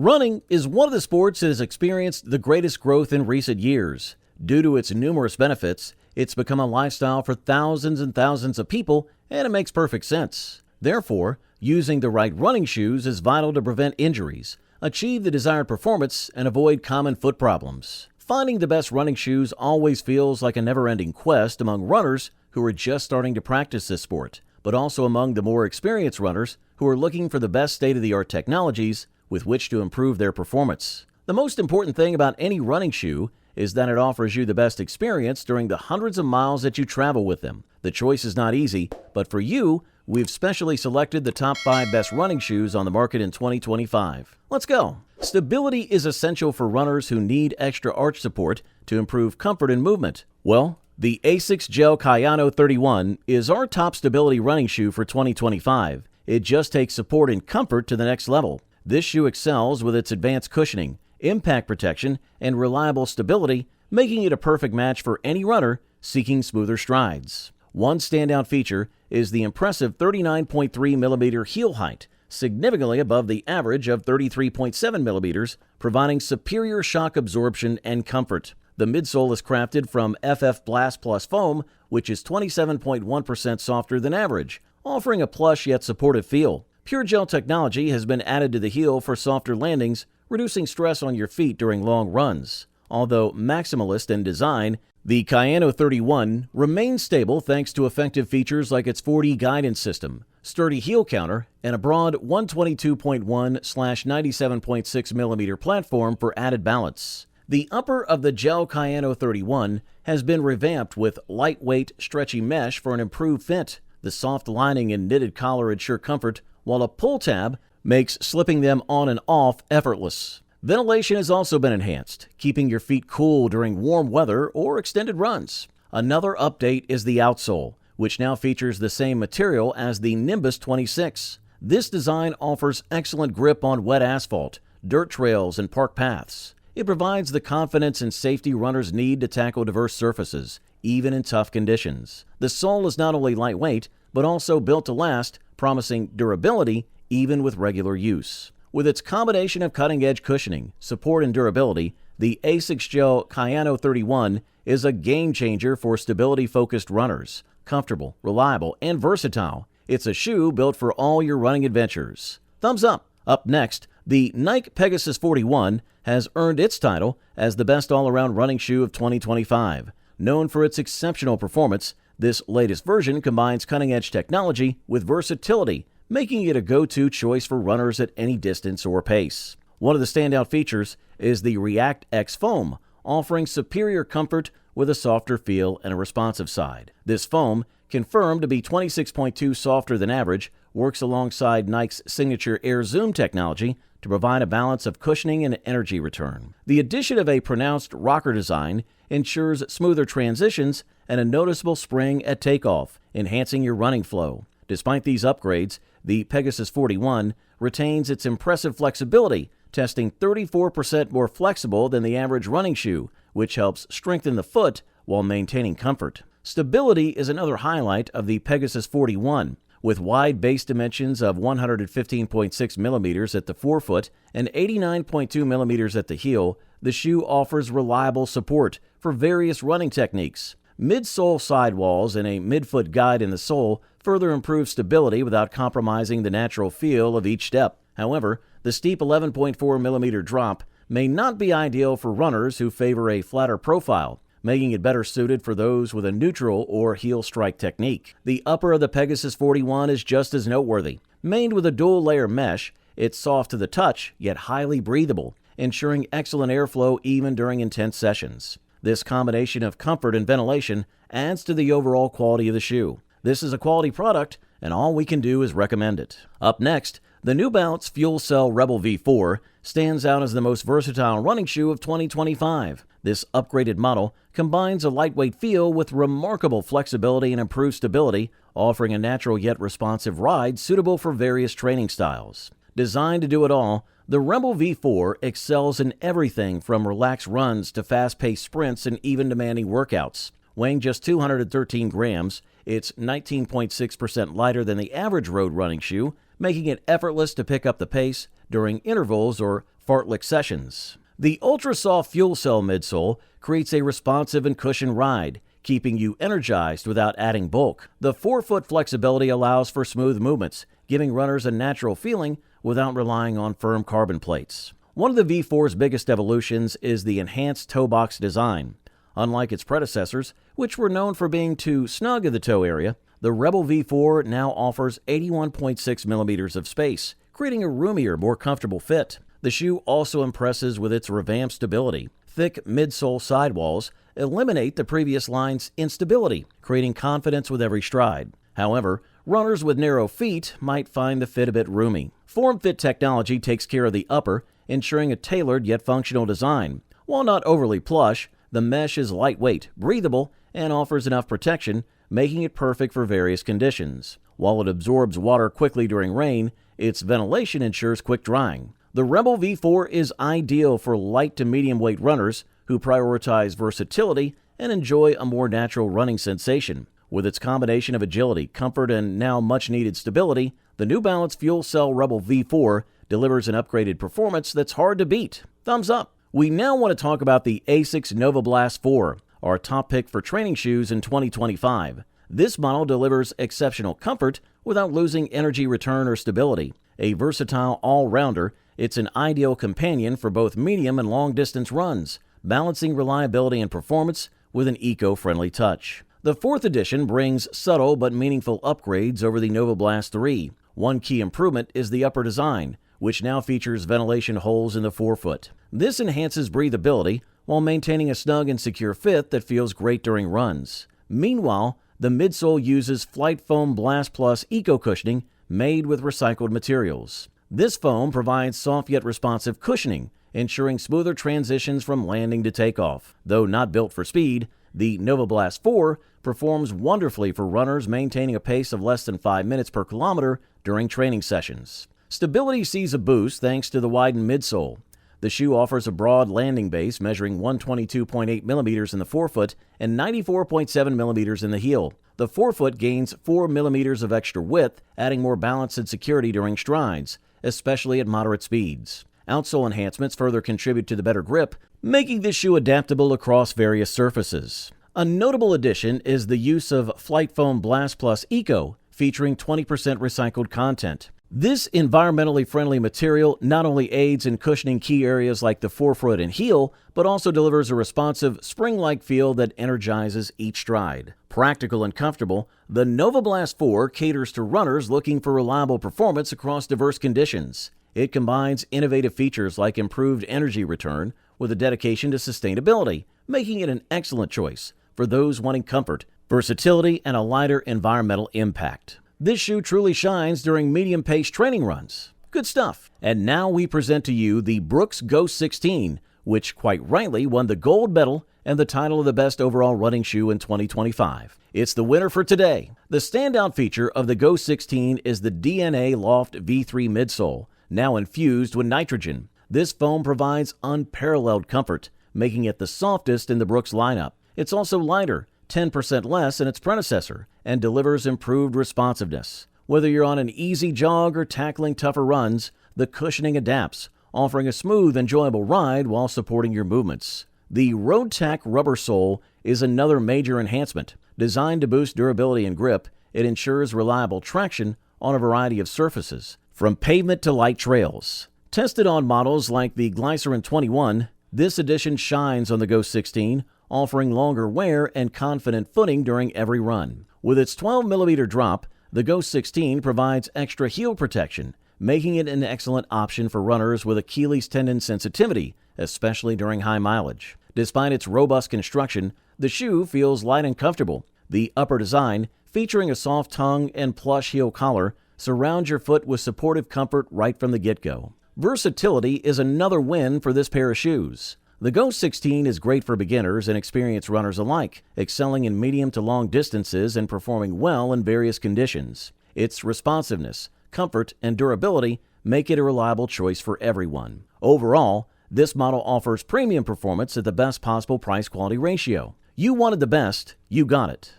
Running is one of the sports that has experienced the greatest growth in recent years. Due to its numerous benefits, it's become a lifestyle for thousands and thousands of people, and it makes perfect sense. Therefore, using the right running shoes is vital to prevent injuries, achieve the desired performance, and avoid common foot problems. Finding the best running shoes always feels like a never-ending quest among runners who are just starting to practice this sport, but also among the more experienced runners who are looking for the best state-of-the-art technologies with which to improve their performance. The most important thing about any running shoe is that it offers you the best experience during the hundreds of miles that you travel with them. The choice is not easy, but for you, we've specially selected the top 5 best running shoes on the market in 2025. Let's go! Stability is essential for runners who need extra arch support to improve comfort and movement. Well, the Asics Gel Kayano 31 is our top stability running shoe for 2025. It just takes support and comfort to the next level. This shoe excels with its advanced cushioning, impact protection, and reliable stability, making it a perfect match for any runner seeking smoother strides. One standout feature is the impressive 39.3 millimeter heel height, significantly above the average of 33.7 millimeters, providing superior shock absorption and comfort. The midsole is crafted from FF Blast Plus foam, which is 27.1% softer than average, offering a plush yet supportive feel. Pure gel technology has been added to the heel for softer landings, reducing stress on your feet during long runs. Although maximalist in design, the Kayano 31 remains stable thanks to effective features like its 4D guidance system, sturdy heel counter, and a broad 122.1/97.6 millimeter platform for added balance. The upper of the Gel Kayano 31 has been revamped with lightweight, stretchy mesh for an improved fit. The soft lining and knitted collar ensure comfort, while a pull tab makes slipping them on and off effortless. Ventilation has also been enhanced, keeping your feet cool during warm weather or extended runs. Another update is the outsole, which now features the same material as the Nimbus 26. This design offers excellent grip on wet asphalt, dirt trails, and park paths. It provides the confidence and safety runners need to tackle diverse surfaces, even in tough conditions. The sole is not only lightweight, but also built to last, promising durability even with regular use. With its combination of cutting-edge cushioning, support, and durability, the Asics Gel Kayano 31 is a game-changer for stability-focused runners. Comfortable, reliable, and versatile, it's a shoe built for all your running adventures. Thumbs up! Up next, the Nike Pegasus 41 has earned its title as the best all-around running shoe of 2025. Known for its exceptional performance, this latest version combines cutting-edge technology with versatility, making it a go-to choice for runners at any distance or pace. One of the standout features is the React X foam, offering superior comfort with a softer feel and a responsive side. This foam, confirmed to be 26.2 softer than average, works alongside Nike's signature Air Zoom technology to provide a balance of cushioning and energy return. The addition of a pronounced rocker design ensures smoother transitions and a noticeable spring at takeoff, enhancing your running flow. Despite these upgrades, the Pegasus 41 retains its impressive flexibility, testing 34% more flexible than the average running shoe, which helps strengthen the foot while maintaining comfort. Stability is another highlight of the Pegasus 41. With wide base dimensions of 115.6 millimeters at the forefoot and 89.2 millimeters at the heel, the shoe offers reliable support for various running techniques. Midsole sidewalls and a midfoot guide in the sole further improve stability without compromising the natural feel of each step. However, the steep 11.4 millimeter drop may not be ideal for runners who favor a flatter profile, making it better suited for those with a neutral or heel strike technique. The upper of the Pegasus 41 is just as noteworthy. Made with a dual-layer mesh, it's soft to the touch, yet highly breathable, ensuring excellent airflow even during intense sessions. This combination of comfort and ventilation adds to the overall quality of the shoe. This is a quality product, and all we can do is recommend it. Up next, the new Balance FuelCell Rebel V4 stands out as the most versatile running shoe of 2025. This upgraded model combines a lightweight feel with remarkable flexibility and improved stability, offering a natural yet responsive ride suitable for various training styles. Designed to do it all, the Rebel V4 excels in everything from relaxed runs to fast-paced sprints and even demanding workouts. Weighing just 213 grams, it's 19.6% lighter than the average road running shoe, making it effortless to pick up the pace during intervals or fartlek sessions. The ultra-soft fuel cell midsole creates a responsive and cushioned ride, keeping you energized without adding bulk. The forefoot flexibility allows for smooth movements, giving runners a natural feeling without relying on firm carbon plates. One of the V4's biggest evolutions is the enhanced toe box design. Unlike its predecessors, which were known for being too snug in the toe area, the Rebel V4 now offers 81.6 millimeters of space, creating a roomier, more comfortable fit. The shoe also impresses with its revamped stability. Thick midsole sidewalls eliminate the previous line's instability, creating confidence with every stride. However, runners with narrow feet might find the fit a bit roomy. Form-fit technology takes care of the upper, ensuring a tailored yet functional design. While not overly plush, the mesh is lightweight, breathable, and offers enough protection, making it perfect for various conditions. While it absorbs water quickly during rain, its ventilation ensures quick drying. The Rebel V4 is ideal for light to medium weight runners who prioritize versatility and enjoy a more natural running sensation. With its combination of agility, comfort, and now much needed stability, the new Balance FuelCell Rebel V4 delivers an upgraded performance that's hard to beat. Thumbs up! We now want to talk about the Asics Novablast 4, our top pick for training shoes in 2025. This model delivers exceptional comfort without losing energy return or stability. A versatile all-rounder, it's an ideal companion for both medium and long-distance runs, balancing reliability and performance with an eco-friendly touch. The 4th edition brings subtle but meaningful upgrades over the Novablast 3. One key improvement is the upper design, which now features ventilation holes in the forefoot. This enhances breathability while maintaining a snug and secure fit that feels great during runs. Meanwhile, the midsole uses Flight Foam Blast Plus Eco Cushioning made with recycled materials. This foam provides soft yet responsive cushioning, ensuring smoother transitions from landing to takeoff. Though not built for speed, the Novablast 4 performs wonderfully for runners maintaining a pace of less than 5 minutes per kilometer during training sessions. Stability sees a boost thanks to the widened midsole. The shoe offers a broad landing base measuring 122.8 millimeters in the forefoot and 94.7 millimeters in the heel. The forefoot gains 4 millimeters of extra width, adding more balance and security during strides, especially at moderate speeds. Outsole enhancements further contribute to the better grip, making this shoe adaptable across various surfaces. A notable addition is the use of Flight Foam Blast Plus Eco, featuring 20% recycled content. This environmentally friendly material not only aids in cushioning key areas like the forefoot and heel, but also delivers a responsive, spring-like feel that energizes each stride. Practical and comfortable, the Novablast 4 caters to runners looking for reliable performance across diverse conditions. It combines innovative features like improved energy return with a dedication to sustainability, making it an excellent choice for those wanting comfort, versatility, and a lighter environmental impact. This shoe truly shines during medium-paced training runs. Good stuff. And now we present to you the Brooks Ghost 16, which quite rightly won the gold medal and the title of the best overall running shoe in 2025. It's the winner for today. The standout feature of the Ghost 16 is the DNA Loft V3 midsole, now infused with nitrogen. This foam provides unparalleled comfort, making it the softest in the Brooks lineup. It's also lighter, 10% less than its predecessor, and delivers improved responsiveness. Whether you're on an easy jog or tackling tougher runs, the cushioning adapts, offering a smooth, enjoyable ride while supporting your movements. The RoadTac rubber sole is another major enhancement. Designed to boost durability and grip, it ensures reliable traction on a variety of surfaces, from pavement to light trails. Tested on models like the Glycerin 21, this edition shines on the Ghost 16, offering longer wear and confident footing during every run. With its 12mm drop, the Ghost 16 provides extra heel protection, making it an excellent option for runners with Achilles tendon sensitivity, especially during high mileage. Despite its robust construction, the shoe feels light and comfortable. The upper design, featuring a soft tongue and plush heel collar, surrounds your foot with supportive comfort right from the get-go. Versatility is another win for this pair of shoes. The Ghost 16 is great for beginners and experienced runners alike, excelling in medium to long distances and performing well in various conditions. Its responsiveness, comfort, and durability make it a reliable choice for everyone. Overall, this model offers premium performance at the best possible price-quality ratio. You wanted the best, you got it.